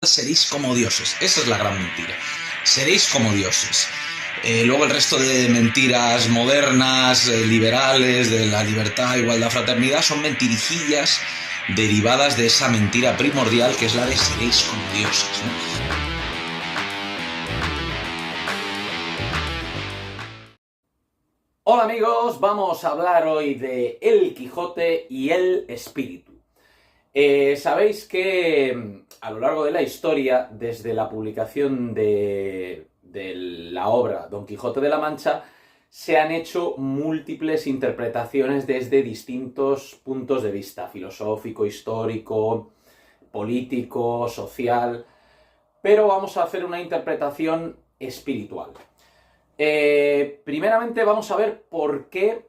seréis como dioses. Esa es la gran mentira. Seréis como dioses. Luego el resto de mentiras modernas, liberales, de la libertad, igualdad, fraternidad, son mentirijillas derivadas de esa mentira primordial que es la de seréis como dioses, ¿no? Hola amigos, vamos a hablar hoy de El Quijote y el espíritu. Sabéis que a lo largo de la historia, desde la publicación de la obra Don Quijote de la Mancha, se han hecho múltiples interpretaciones desde distintos puntos de vista: filosófico, histórico, político, social. Pero vamos a hacer una interpretación espiritual. Primeramente vamos a ver por qué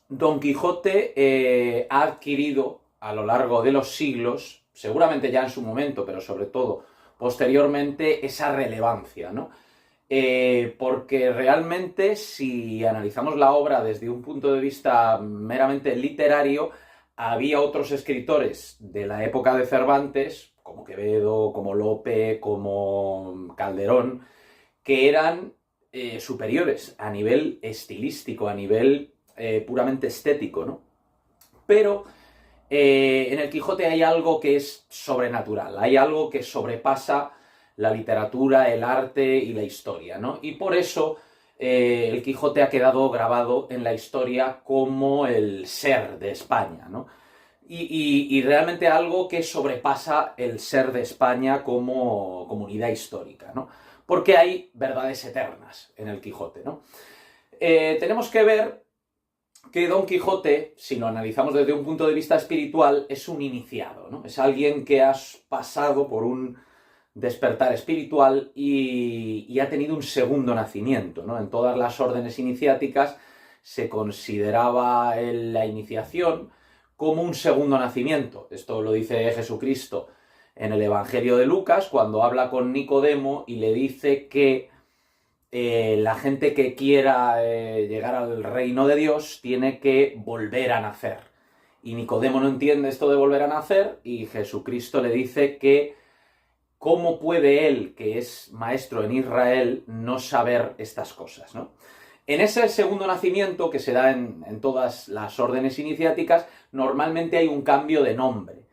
Don Quijote ha adquirido a lo largo de los siglos, seguramente ya en su momento, pero sobre todo posteriormente, esa relevancia, ¿no? Porque realmente, si analizamos la obra desde un punto de vista meramente literario, había otros escritores de la época de Cervantes, como Quevedo, como Lope, como Calderón, que eran superiores a nivel estilístico, a nivel puramente estético, ¿no? Pero en el Quijote hay algo que es sobrenatural, hay algo que sobrepasa la literatura, el arte y la historia, ¿no? Y por eso el Quijote ha quedado grabado en la historia como el ser de España, ¿no? Y realmente algo que sobrepasa el ser de España como comunidad histórica, ¿no? Porque hay verdades eternas en el Quijote, ¿no? Tenemos que ver que Don Quijote, si lo analizamos desde un punto de vista espiritual, es un iniciado, ¿no? Es alguien que ha pasado por un despertar espiritual y ha tenido un segundo nacimiento, ¿no? En todas las órdenes iniciáticas se consideraba la iniciación como un segundo nacimiento. Esto lo dice Jesucristo en el Evangelio de Lucas, cuando habla con Nicodemo y le dice que la gente que quiera llegar al reino de Dios tiene que volver a nacer. Y Nicodemo no entiende esto de volver a nacer, y Jesucristo le dice que cómo puede él, que es maestro en Israel, no saber estas cosas, ¿no? En ese segundo nacimiento, que se da en todas las órdenes iniciáticas, normalmente hay un cambio de nombre,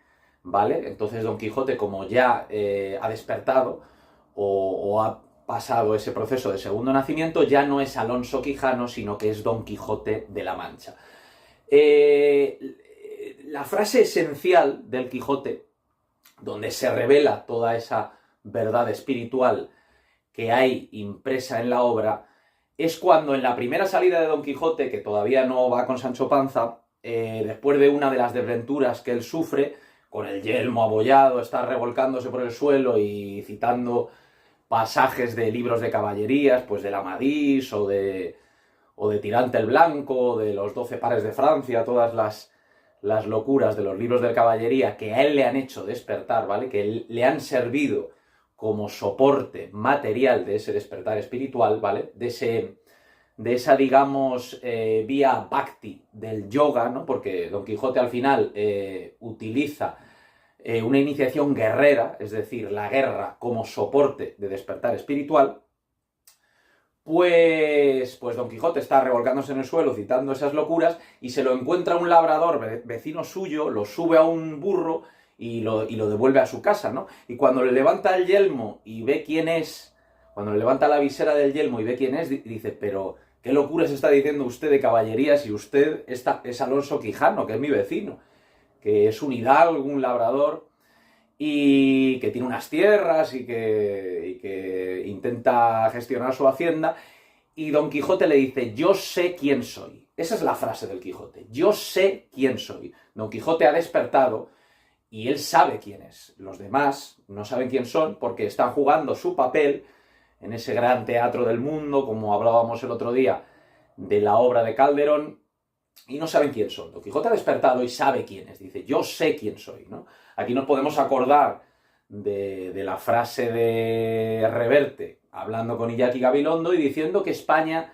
¿vale? Entonces Don Quijote, como ya ha despertado o ha pasado ese proceso de segundo nacimiento, ya no es Alonso Quijano, sino que es Don Quijote de la Mancha. La frase esencial del Quijote, donde se revela toda esa verdad espiritual que hay impresa en la obra, es cuando en la primera salida de Don Quijote, que todavía no va con Sancho Panza, después de una de las desventuras que él sufre, con el yelmo abollado, está revolcándose por el suelo y citando pasajes de libros de caballerías, pues del Amadís o de Tirante el Blanco, de los 12 pares de Francia, todas las locuras de los libros de caballería que a él le han hecho despertar, ¿vale? Que le han servido como soporte material de ese despertar espiritual, ¿vale? De esa, digamos, vía bhakti del yoga, ¿no? Porque Don Quijote al final utiliza una iniciación guerrera, es decir, la guerra como soporte de despertar espiritual. Pues Don Quijote está revolcándose en el suelo citando esas locuras y se lo encuentra un labrador vecino suyo, lo sube a un burro y lo devuelve a su casa, ¿no? Y cuando le levanta el yelmo y ve quién es, cuando le levanta la visera del yelmo y ve quién es, dice, pero ¿qué locuras está diciendo usted de caballería si usted es Alonso Quijano, que es mi vecino, que es un hidalgo, un labrador, y que tiene unas tierras y que intenta gestionar su hacienda? Y Don Quijote le dice, yo sé quién soy. Esa es la frase del Quijote, yo sé quién soy. Don Quijote ha despertado y él sabe quién es. Los demás no saben quién son porque están jugando su papel en ese gran teatro del mundo, como hablábamos el otro día de la obra de Calderón, y no saben quién son. Don Quijote ha despertado y sabe quién es. Dice, yo sé quién soy, ¿no? Aquí nos podemos acordar de la frase de Reverte, hablando con Iñaki Gabilondo y diciendo que España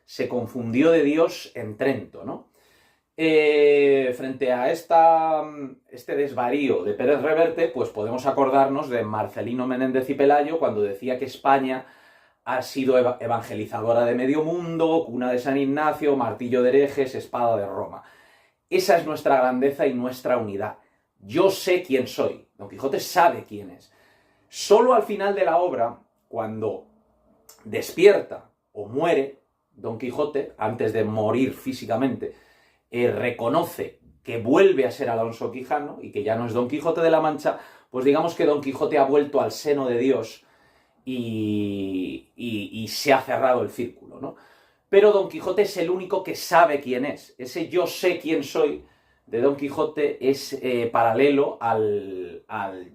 se confundió de Dios en Trento, ¿no? Frente a este desvarío de Pérez Reverte, pues podemos acordarnos de Marcelino Menéndez y Pelayo cuando decía que España ha sido evangelizadora de medio mundo, cuna de San Ignacio, martillo de herejes, espada de Roma. Esa es nuestra grandeza y nuestra unidad. Yo sé quién soy. Don Quijote sabe quién es. Solo al final de la obra, cuando despierta o muere Don Quijote, antes de morir físicamente, reconoce que vuelve a ser Alonso Quijano y que ya no es Don Quijote de la Mancha, pues digamos que Don Quijote ha vuelto al seno de Dios y se ha cerrado el círculo, ¿no? Pero Don Quijote es el único que sabe quién es. Ese yo sé quién soy de Don Quijote es paralelo al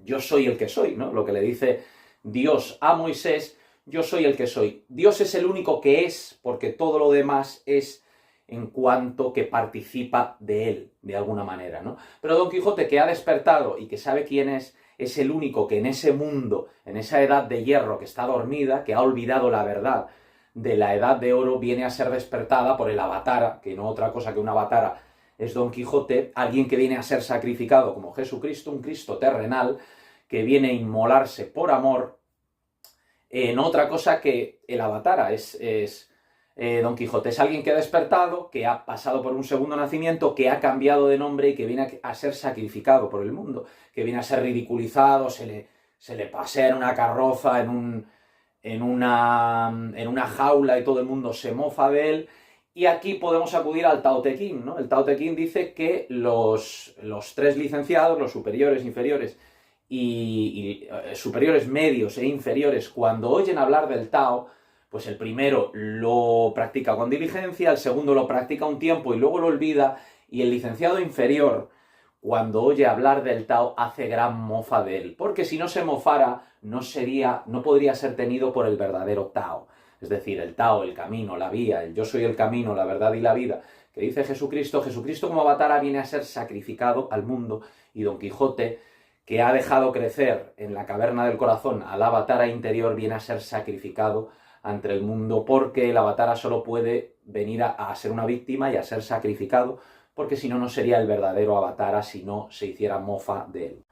yo soy el que soy, ¿no? Lo que le dice Dios a Moisés, yo soy el que soy. Dios es el único que es, porque todo lo demás es en cuanto que participa de él, de alguna manera, ¿no? Pero Don Quijote, que ha despertado y que sabe quién es el único que en ese mundo, en esa edad de hierro que está dormida, que ha olvidado la verdad de la edad de oro, viene a ser despertada por el avatara, que no otra cosa que un avatara es Don Quijote, alguien que viene a ser sacrificado como Jesucristo, un Cristo terrenal, que viene a inmolarse por amor, no otra cosa que el avatara, Don Quijote. Es alguien que ha despertado, que ha pasado por un segundo nacimiento, que ha cambiado de nombre y que viene a ser sacrificado por el mundo, que viene a ser ridiculizado, se le pasea en una carroza, en una jaula y todo el mundo se mofa de él. Y aquí podemos acudir al Tao Te Ching, ¿no? El Tao Te Ching dice que los tres licenciados, los superiores, inferiores y superiores, medios e inferiores, cuando oyen hablar del Tao, pues el primero lo practica con diligencia, el segundo lo practica un tiempo y luego lo olvida, y el licenciado inferior, cuando oye hablar del Tao, hace gran mofa de él, porque si no se mofara, no podría ser tenido por el verdadero Tao. Es decir, el Tao, el camino, la vía, el yo soy el camino, la verdad y la vida, que dice Jesucristo como avatara viene a ser sacrificado al mundo, y Don Quijote, que ha dejado crecer en la caverna del corazón al avatara interior, viene a ser sacrificado ante el mundo, porque el avatara solo puede venir a ser una víctima y a ser sacrificado, porque si no, no sería el verdadero avatara si no se hiciera mofa de él.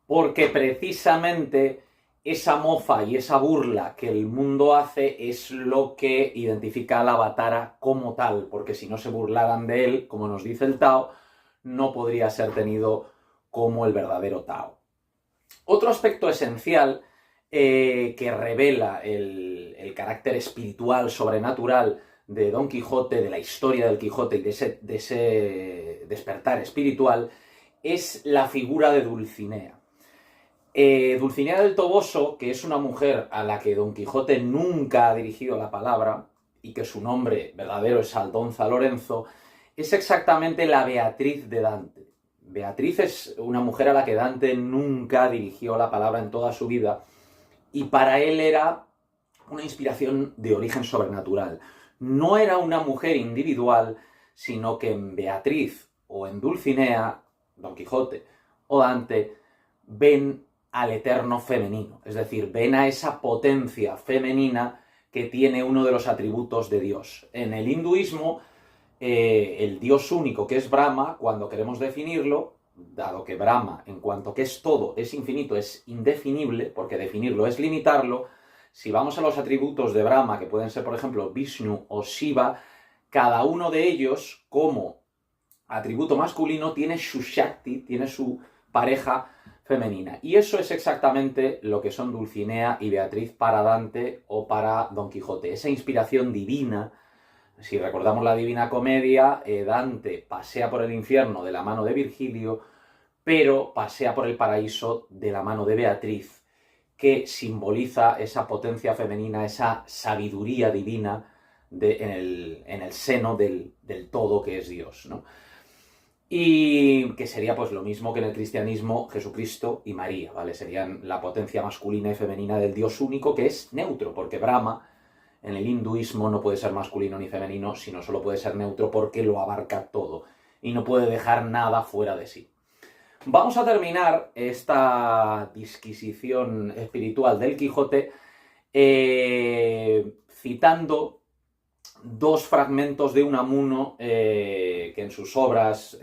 Porque precisamente esa mofa y esa burla que el mundo hace es lo que identifica al avatara como tal, porque si no se burlaran de él, como nos dice el Tao, no podría ser tenido como el verdadero Tao. Otro aspecto esencial que revela el carácter espiritual, sobrenatural de Don Quijote, de la historia del Quijote y de ese despertar espiritual, es la figura de Dulcinea. Dulcinea del Toboso, que es una mujer a la que Don Quijote nunca ha dirigido la palabra y que su nombre verdadero es Aldonza Lorenzo, es exactamente la Beatriz de Dante. Beatriz es una mujer a la que Dante nunca dirigió la palabra en toda su vida, y para él era una inspiración de origen sobrenatural. No era una mujer individual, sino que en Beatriz o en Dulcinea, Don Quijote o Dante, ven al eterno femenino, es decir, ven a esa potencia femenina que tiene uno de los atributos de Dios. En el hinduismo, el Dios único, que es Brahma, cuando queremos definirlo, dado que Brahma, en cuanto que es todo, es infinito, es indefinible, porque definirlo es limitarlo, si vamos a los atributos de Brahma, que pueden ser, por ejemplo, Vishnu o Shiva, cada uno de ellos, como atributo masculino, tiene su Shakti, tiene su pareja femenina. Y eso es exactamente lo que son Dulcinea y Beatriz para Dante o para Don Quijote. Esa inspiración divina. Si recordamos la Divina Comedia, Dante pasea por el infierno de la mano de Virgilio, pero pasea por el paraíso de la mano de Beatriz, que simboliza esa potencia femenina, esa sabiduría divina en el seno del todo que es Dios, ¿no? Y que sería pues lo mismo que en el cristianismo Jesucristo y María, ¿vale? Serían la potencia masculina y femenina del Dios único, que es neutro, porque Brahma en el hinduismo no puede ser masculino ni femenino, sino solo puede ser neutro porque lo abarca todo y no puede dejar nada fuera de sí. Vamos a terminar esta disquisición espiritual del Quijote citando dos fragmentos de Unamuno que en sus obras,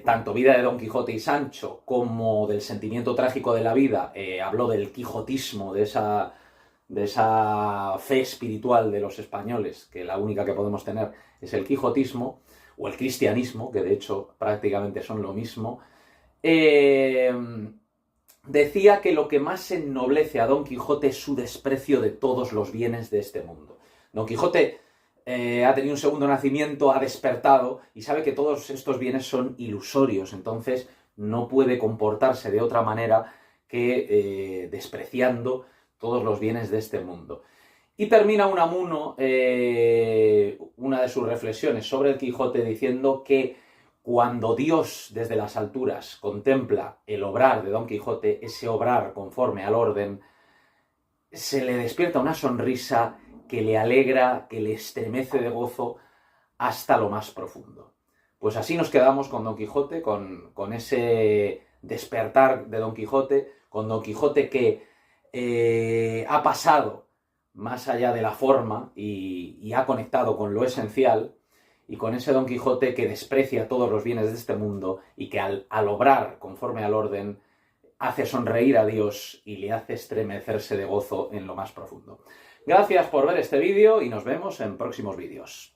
tanto Vida de Don Quijote y Sancho como del sentimiento trágico de la vida, habló del quijotismo, de esa fe espiritual de los españoles, que la única que podemos tener es el quijotismo, o el cristianismo, que de hecho prácticamente son lo mismo. Decía que lo que más ennoblece a Don Quijote es su desprecio de todos los bienes de este mundo. Don Quijote ha tenido un segundo nacimiento, ha despertado y sabe que todos estos bienes son ilusorios, entonces no puede comportarse de otra manera que despreciando todos los bienes de este mundo. Y termina Unamuno una de sus reflexiones sobre el Quijote diciendo que cuando Dios desde las alturas contempla el obrar de Don Quijote, ese obrar conforme al orden, se le despierta una sonrisa que le alegra, que le estremece de gozo hasta lo más profundo. Pues así nos quedamos con Don Quijote, con ese despertar de Don Quijote, con Don Quijote que ha pasado más allá de la forma y ha conectado con lo esencial, y con ese Don Quijote que desprecia todos los bienes de este mundo y que al obrar conforme al orden hace sonreír a Dios y le hace estremecerse de gozo en lo más profundo. Gracias por ver este vídeo y nos vemos en próximos vídeos.